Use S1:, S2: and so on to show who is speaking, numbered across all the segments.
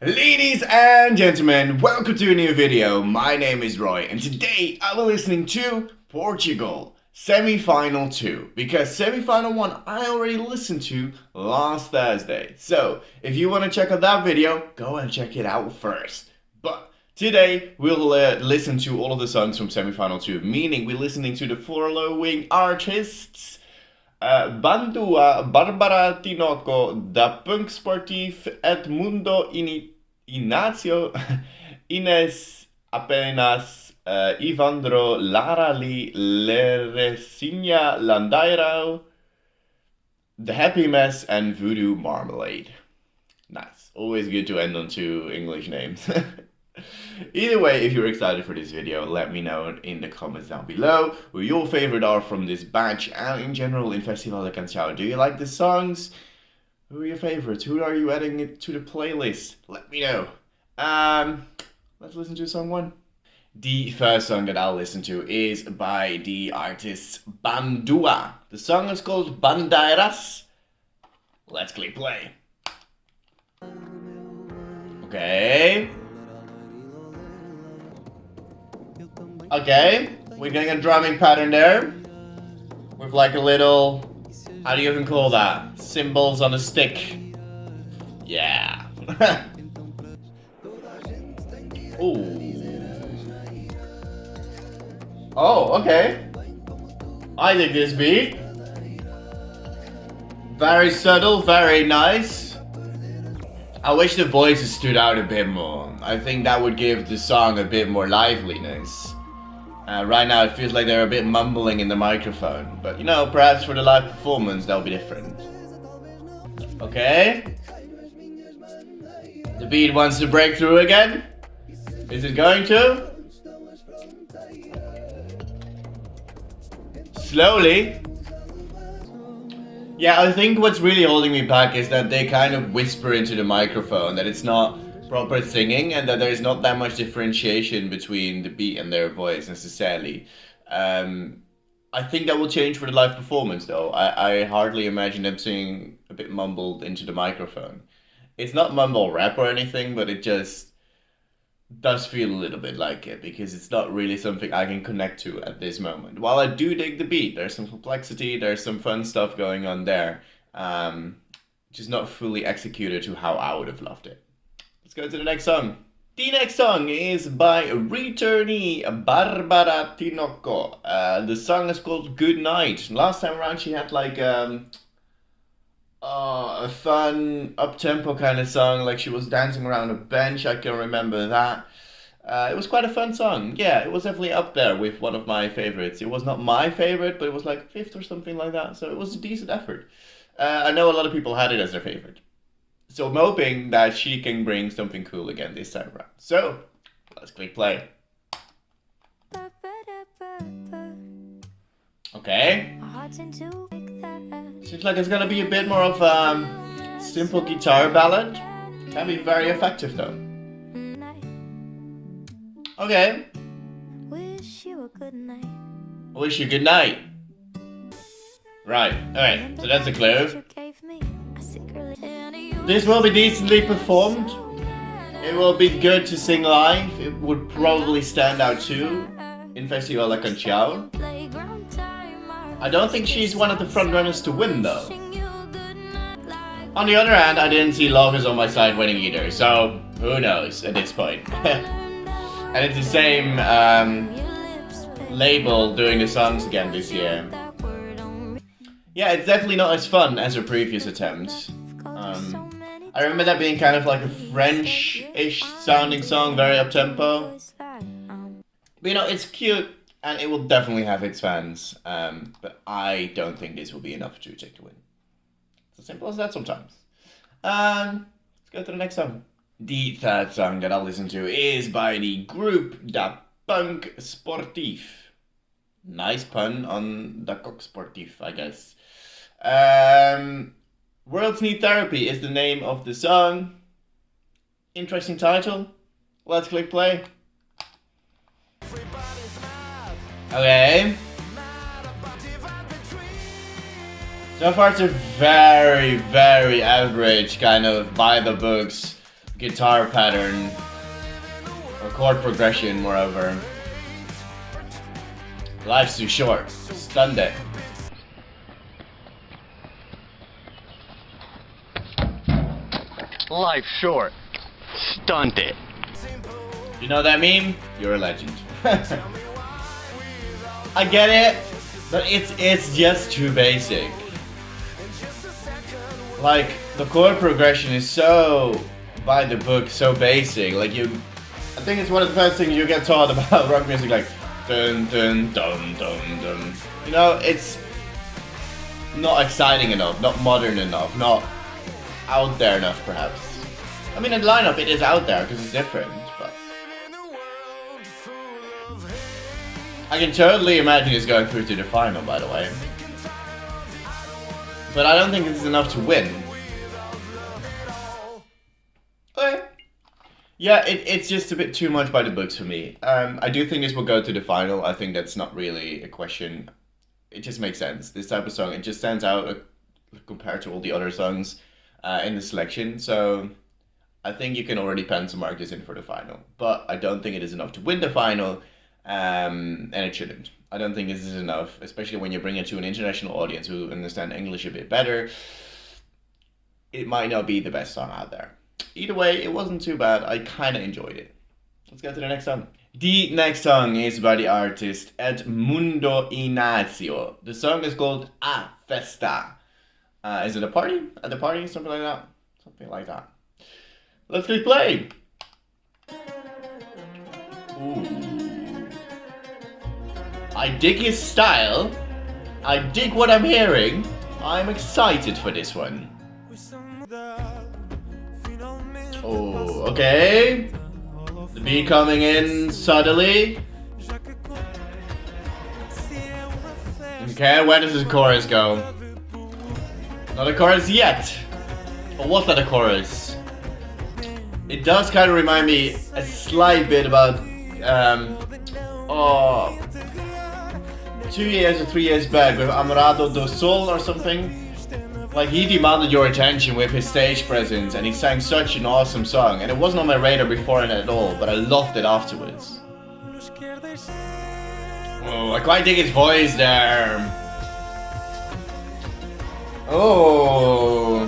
S1: Ladies and gentlemen, welcome to a new video. My name is Roy and today I'll be listening to Portugal Semi-Final 2 because Semi-Final 1 I already listened to last Thursday. So if you want to check out that video, go and check it out first. But today we'll listen to all of the songs from Semi-Final 2, meaning we're listening to the following artists: Bandua, Bárbara, Tinoco, Dapunksportif, Edmundo, Inácio, Inês, Apenas, Ivandro, Lara Li, Teresinha Landeiro, The Happy Mess, and Voodoo Marmalade. Nice. Always good to end on two English names. Either way, if you're excited for this video, let me know in the comments down below who your favorite are from this batch and in general in Festival de Canção. Do you like the songs? Who are your favorites? Who are you adding it to the playlist? Let me know. Let's listen to song 1. The first song that I'll listen to is by the artist Bandua. The song is called Bandeiras. Let's click play. Okay. Okay, we're getting a drumming pattern there with like a little, how do you even call that? Cymbals on a stick. Yeah. Ooh. Oh, okay. I dig this beat. Very subtle, very nice. I wish the voices stood out a bit more. I think that would give the song a bit more liveliness. Right now it feels like they're a bit mumbling in the microphone, but you know, perhaps for the live performance that'll be different. Okay. The beat wants to break through again. Is it going to? Slowly. Yeah, I think what's really holding me back is that they kind of whisper into the microphone, that it's not proper singing and that there's not that much differentiation between the beat and their voice necessarily. I think that will change for the live performance though. I hardly imagine them singing a bit mumbled into the microphone. It's not mumble rap or anything, but it just does feel a little bit like it because it's not really something I can connect to at this moment. While I do dig the beat, there's some complexity, there's some fun stuff going on there, just not fully executed to how I would have loved it. Let's go to the next song. The next song is by returnee Bárbara Tinoco. The song is called Goodnight. Last time around she had like a fun up-tempo kind of song, like she was dancing around a bench. I can remember that. It was quite a fun song. Yeah, it was definitely up there with one of my favorites. It was not my favorite, but it was like 5th or something like that. So it was a decent effort. I know a lot of people had it as their favorite. So I'm hoping that she can bring something cool again this time around. So, let's click play. Okay. Seems like it's gonna be a bit more of a simple guitar ballad. Can be very effective though. Okay. Wish you a good night. Right, alright, so that's a clue. This will be decently performed. It will be good to sing live. It would probably stand out too in Festival de Canção. I don't think she's one of the front runners to win though. On the other hand, I didn't see Love Is On My Side winning either, so who knows at this point. And it's the same label doing the songs again this year. Yeah, it's definitely not as fun as her previous attempts. I remember that being kind of like a French-ish sounding song, very up-tempo. But you know, it's cute, and it will definitely have its fans. But I don't think this will be enough to take the win. It's as simple as that sometimes. Let's go to the next song. The third song that I'll listen to is by the group Dapunksportif. Nice pun on Dapunksportif, I guess. Worlds Need Therapy is the name of the song. Interesting title. Let's click play. Okay. So far it's a very, very average kind of by the books guitar pattern or chord progression, moreover. Life's too short. Stunned it.
S2: Life's short. Stunned it.
S1: You know that meme? You're a legend. I get it, but it's just too basic. Like, the chord progression is so by the book, so basic. Like, I think it's one of the first things you get taught about rock music, like dun dun dun dun dun. You know, it's not exciting enough, not modern enough, not out there enough, perhaps. I mean, in the lineup it is out there because it's different, but I can totally imagine it's going through to the final, by the way. But I don't think it's enough to win. Okay. Yeah, it's just a bit too much by the books for me. I do think this will go to the final. I think that's not really a question. It just makes sense. This type of song, it just stands out compared to all the other songs in the selection. So I think you can already pencil mark this in for the final. But I don't think it is enough to win the final. And it shouldn't. I don't think this is enough, especially when you bring it to an international audience who understand English a bit better. It might not be the best song out there. Either way, it wasn't too bad. I kind of enjoyed it. Let's go to the next song. The next song is by the artist Edmundo Inácio. The song is called Festa. Is it a party? At the party? Something like that? Something like that. Let's click play. Ooh. I dig his style. I dig what I'm hearing. I'm excited for this one. Oh, okay. The beat coming in subtly. Okay, where does the chorus go? Not a chorus yet. Or was that a chorus? It does kind of remind me a slight bit about 2 years or 3 years back with Amorado do Sol or something. Like, he demanded your attention with his stage presence and he sang such an awesome song, and it wasn't on my radar before at all, but I loved it afterwards. Oh, I quite dig his voice there. Oh,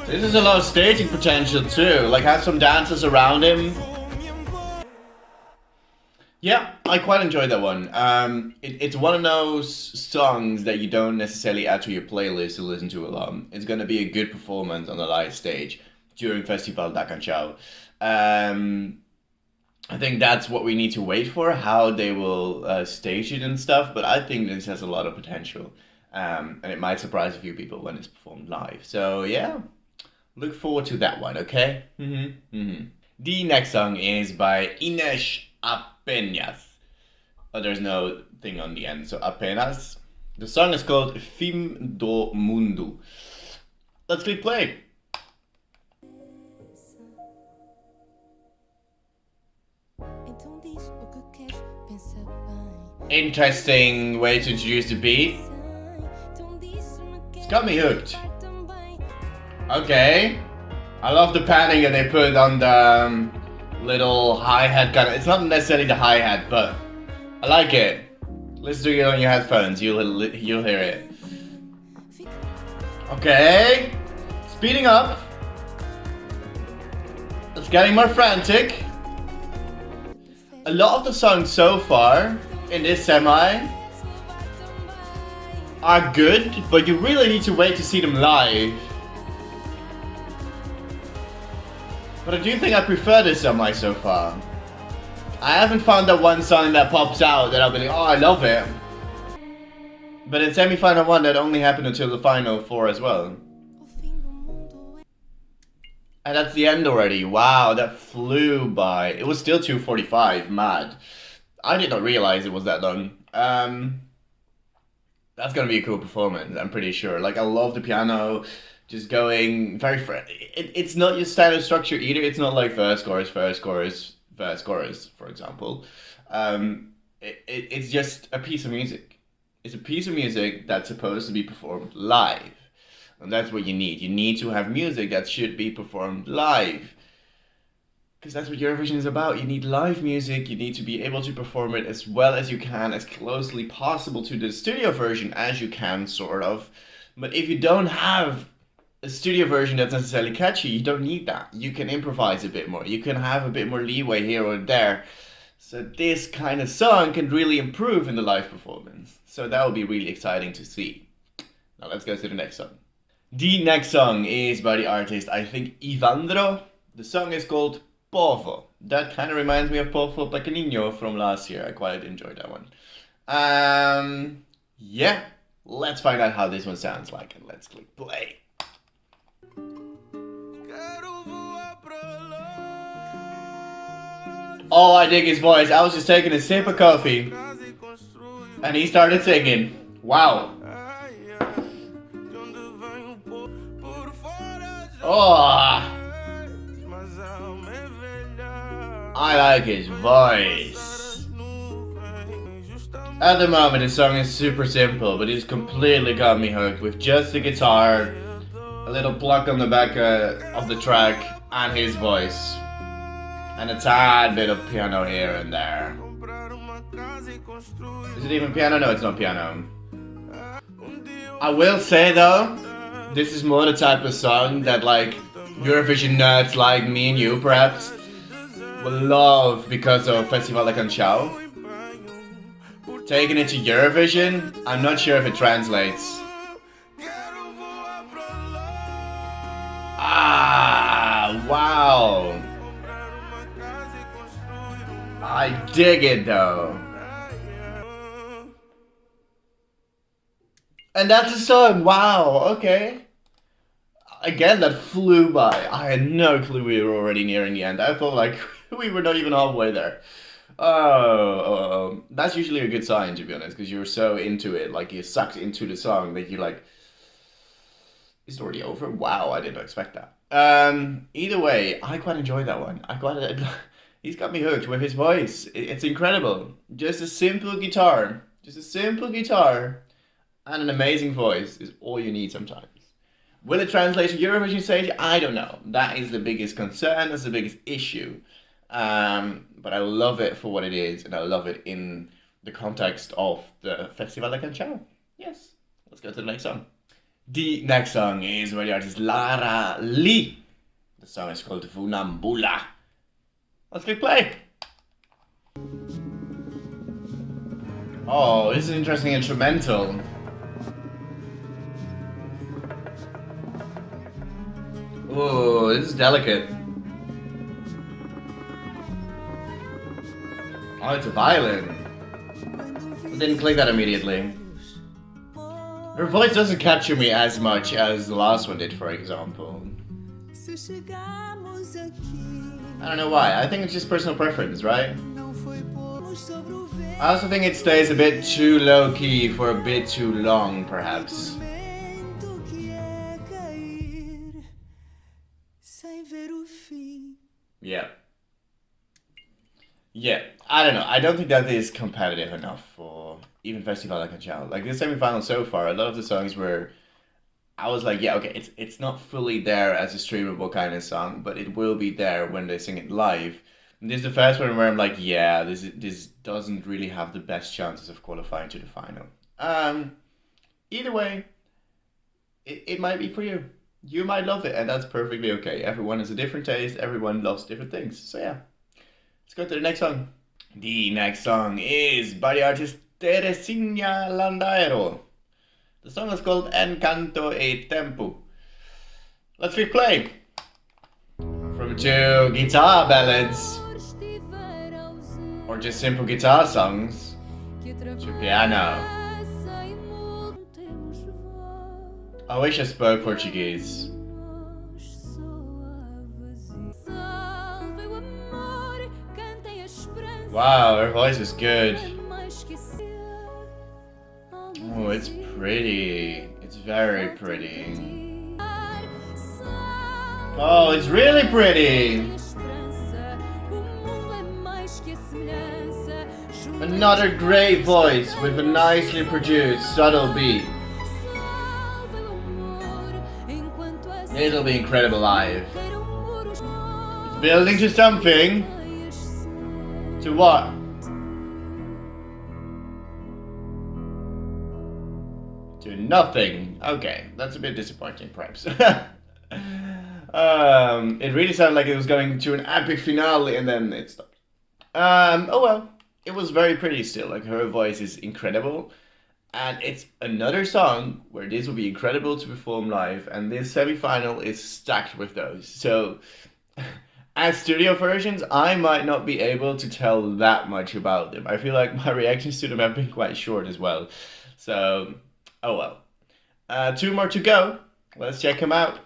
S1: this is a lot of staging potential too, like have some dancers around him. Yeah, I quite enjoyed that one. It's one of those songs that you don't necessarily add to your playlist to listen to alone. It's going to be a good performance on the live stage during Festival da Canção. I think that's what we need to wait for, how they will stage it and stuff, but I think this has a lot of potential. And it might surprise a few people when it's performed live. So yeah, look forward to that one, okay? The next song is by Inês, Apenas. Oh, there's no thing on the end, so Apenas. The song is called Fim do Mundo. Let's click play. Interesting way to introduce the beat. It's got me hooked. Okay. I love the panning that they put on the little hi-hat kind of. It's not necessarily the hi-hat, but I like it. Listen to it on your headphones, you'll hear it. Okay. Speeding up. It's getting more frantic. A lot of the songs so far in this semi are good, but you really need to wait to see them live. But I do think I prefer this semi so far. I haven't found that one song that pops out that I'll be like, oh, I love it. But in semi-final 1, that only happened until the final 4 as well. And that's the end already. Wow, that flew by. It was still 2:45, mad. I did not realize it was that long. That's gonna be a cool performance, I'm pretty sure. Like, I love the piano, just going very it's not your standard structure either. It's not like verse, chorus, verse, chorus, verse, chorus, for example. It's just a piece of music. It's a piece of music that's supposed to be performed live. And that's what you need. You need to have music that should be performed live. Because that's what Eurovision is about. You need live music, you need to be able to perform it as well as you can, as closely possible to the studio version as you can, sort of. But if you don't have a studio version that's necessarily catchy, you don't need that. You can improvise a bit more. You can have a bit more leeway here or there. So this kind of song can really improve in the live performance. So that will be really exciting to see. Now let's go to the next song. The next song is by the artist, I think, Ivandro. The song is called Povo. That kind of reminds me of Povo Pequenino from last year. I quite enjoyed that one. Yeah, let's find out how this one sounds like and let's click play. Oh, I dig his voice. I was just taking a sip of coffee and he started singing. Wow. Oh, I like his voice. At the moment, the song is super simple, but he's completely got me hooked with just the guitar, a little pluck on the back of the track, and his voice. And a tad bit of piano here and there. Is it even piano? No, it's not piano. I will say though, this is more the type of song that like Eurovision nerds like me and you perhaps will love because of Festival de Canção. Taking it to Eurovision, I'm not sure if it translates. Ah, wow. I dig it though. And that's a song, wow, okay. Again, that flew by. I had no clue we were already nearing the end. I felt like we were not even halfway there. Oh, that's usually a good sign, to be honest, because you're so into it, like you're sucked into the song that you're like, is it already over? Wow, I didn't expect that. Either way, I quite enjoyed that one. He's got me hooked with his voice. It's incredible. Just a simple guitar and an amazing voice is all you need sometimes. Will it translate to Eurovision stage? I don't know. That is the biggest concern. That's the biggest issue. But I love it for what it is, and I love it in the context of the Festival de Canção. Yes. Let's go to the next song. The next song is by the artist Lara Li. The song is called Funâmbula. Let's click play. Oh, this is an interesting instrumental. Oh, this is delicate. Oh, it's a violin. I didn't click that immediately. Her voice doesn't capture me as much as the last one did, for example. I don't know why. I think it's just personal preference, right? I also think it stays a bit too low-key for a bit too long, perhaps. Yeah. Yeah, I don't know. I don't think that is competitive enough for even Festival de Canção. Like the semi-final so far, a lot of the songs were, I was like, yeah, okay, it's not fully there as a streamable kind of song, but it will be there when they sing it live. And this is the first one where I'm like, yeah, this doesn't really have the best chances of qualifying to the final. Either way, it might be for you. You might love it, and that's perfectly okay. Everyone has a different taste. Everyone loves different things. So yeah, let's go to the next song. The next song is by the artist Teresinha Landeiro. The song is called Enquanto e Tempo. Let's click play. From two guitar ballads, or just simple guitar songs, to piano. I wish I spoke Portuguese. Wow, her voice is good. Oh, it's pretty. It's very pretty. Oh, it's really pretty. Another great voice with a nicely produced, subtle beat. It'll be incredible live. It's Building to something. To what? To nothing. Okay, that's a bit disappointing, perhaps. It really sounded like it was going to an epic finale and then it stopped. Oh well. It was very pretty still. Like, her voice is incredible. And it's another song where this will be incredible to perform live. And this semi-final is stacked with those. So, as studio versions, I might not be able to tell that much about them. I feel like my reactions to them have been quite short as well. So, oh well. 2 more to go. Let's check them out.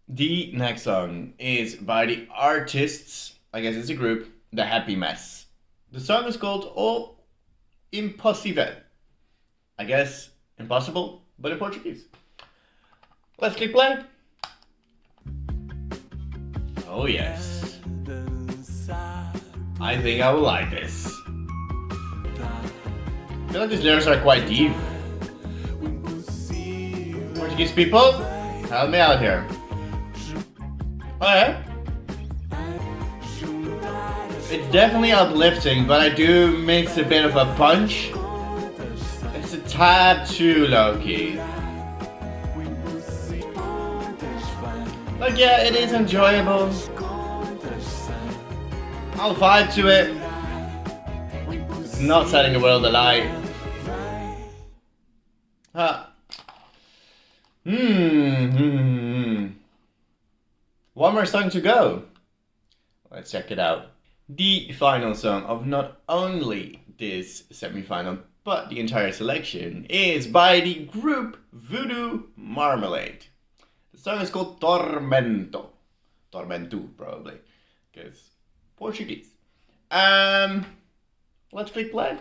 S1: The next song is by the artists, I guess it's a group, The Happy Mess. The song is called Impossível. I guess impossible, but in Portuguese. Let's click play. Oh yes. I think I will like this. I feel like these lyrics are quite deep. Portuguese people, help me out here. Oh yeah? It's definitely uplifting, but I do miss a bit of a punch. It's a tad too low-key. Like, yeah, it is enjoyable. I'll vibe to it. It's not setting the world alight. One more song to go. Let's check it out. The final song of not only this semi-final, but the entire selection is by the group Voodoo Marmalade. The song is called Tormento. Tormento, probably, because Portuguese. Let's click play.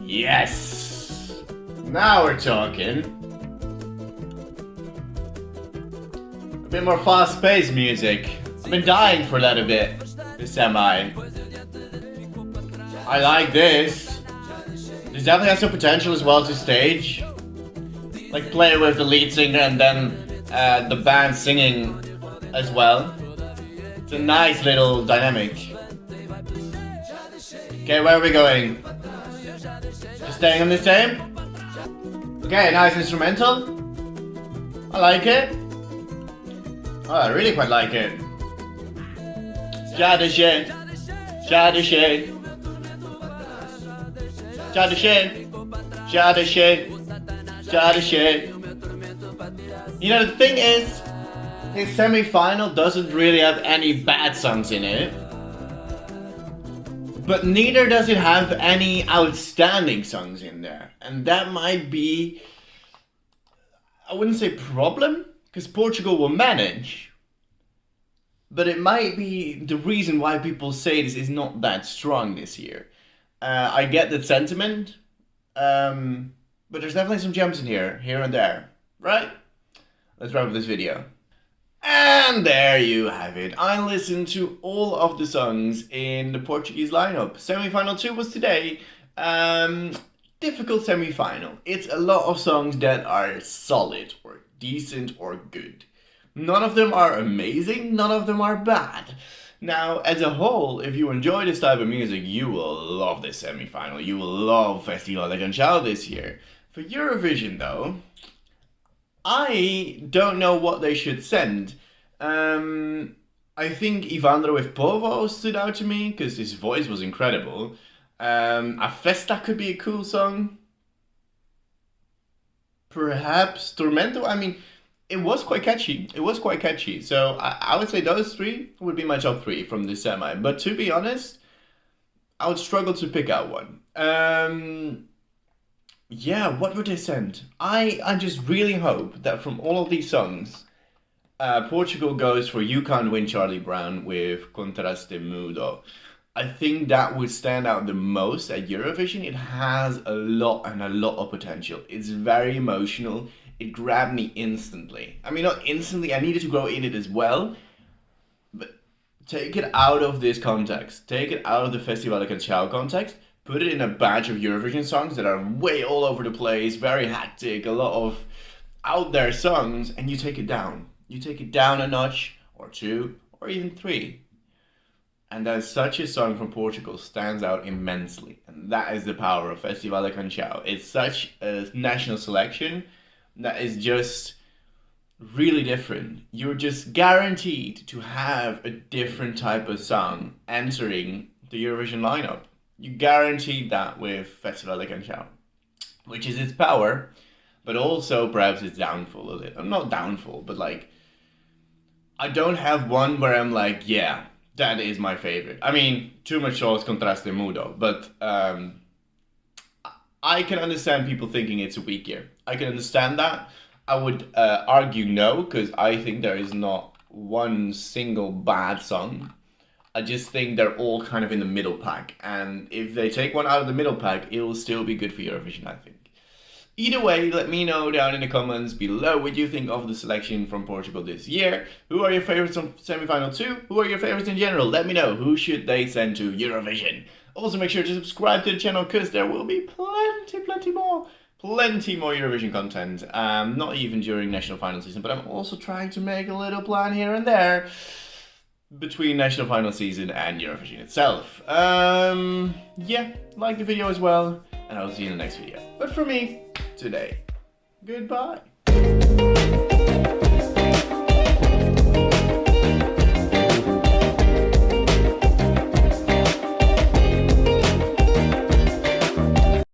S1: Yes! Now we're talking. A bit more fast-paced music. I've been dying for that a bit. The semi. I like this. This definitely has some potential as well to stage. Like, play with the lead singer and then the band singing as well. It's a nice little dynamic. Okay, where are we going? Just staying on the same? Okay, nice instrumental. I like it. Oh, I really quite like it. Jadashe, Jadashe, Jadashe, Jadashe, Jadashe. You know, the thing is, his semi-final doesn't really have any bad songs in it. But neither does it have any outstanding songs in there. And that might be, I wouldn't say problem, because Portugal will manage. But it might be the reason why people say this is not that strong this year. I get that sentiment, but there's definitely some gems in here and there, right? Let's wrap up this video. And there you have it. I listened to all of the songs in the Portuguese lineup. Semi-final 2 was today. Difficult semi-final. It's a lot of songs that are solid or decent or good. None of them are amazing, none of them are bad. Now, as a whole, if you enjoy this type of music, you will love this semi-final. You will love Festival de Canção this year. For Eurovision, though, I don't know what they should send. I think Ivandro with Povo stood out to me, because his voice was incredible. A Festa could be a cool song. Perhaps Tormento, I mean, it was quite catchy. It was quite catchy. So I would say those 3 would be my top 3 from this semi. But to be honest, I would struggle to pick out one. Yeah, what would they send? I just really hope that from all of these songs, Portugal goes for You Can't Win Charlie Brown with Contraste Mudo. I think that would stand out the most at Eurovision. It has a lot of potential. It's very emotional. It grabbed me instantly. I mean, not instantly, I needed to grow in it as well. But take it out of this context. Take it out of the Festival de Canção context. Put it in a batch of Eurovision songs that are way all over the place, very hectic, a lot of out there songs, and you take it down. You take it down a notch, or 2, or even 3. And that such a song from Portugal stands out immensely. And that is the power of Festival de Canção. It's such a national selection that is just really different. You're just guaranteed to have a different type of song entering the Eurovision lineup. You guaranteed that with Festival de Canção, which is its power, but also perhaps its downfall a little. Not downfall, but like, I don't have one where I'm like, yeah, that is my favorite. I mean, too much sauce contraste mudo, but I can understand people thinking it's a weak year. I can understand that. I would argue no, because I think there is not one single bad song. I just think they're all kind of in the middle pack. And if they take one out of the middle pack, it will still be good for Eurovision, I think. Either way, let me know down in the comments below what you think of the selection from Portugal this year. Who are your favorites from semi-final 2? Who are your favorites in general? Let me know. Who should they send to Eurovision? Also, make sure to subscribe to the channel, because there will be plenty more Eurovision content, not even during national final season, but I'm also trying to make a little plan here and there between national final season and Eurovision itself. Yeah, like the video as well, and I'll see you in the next video. But for me, today, goodbye.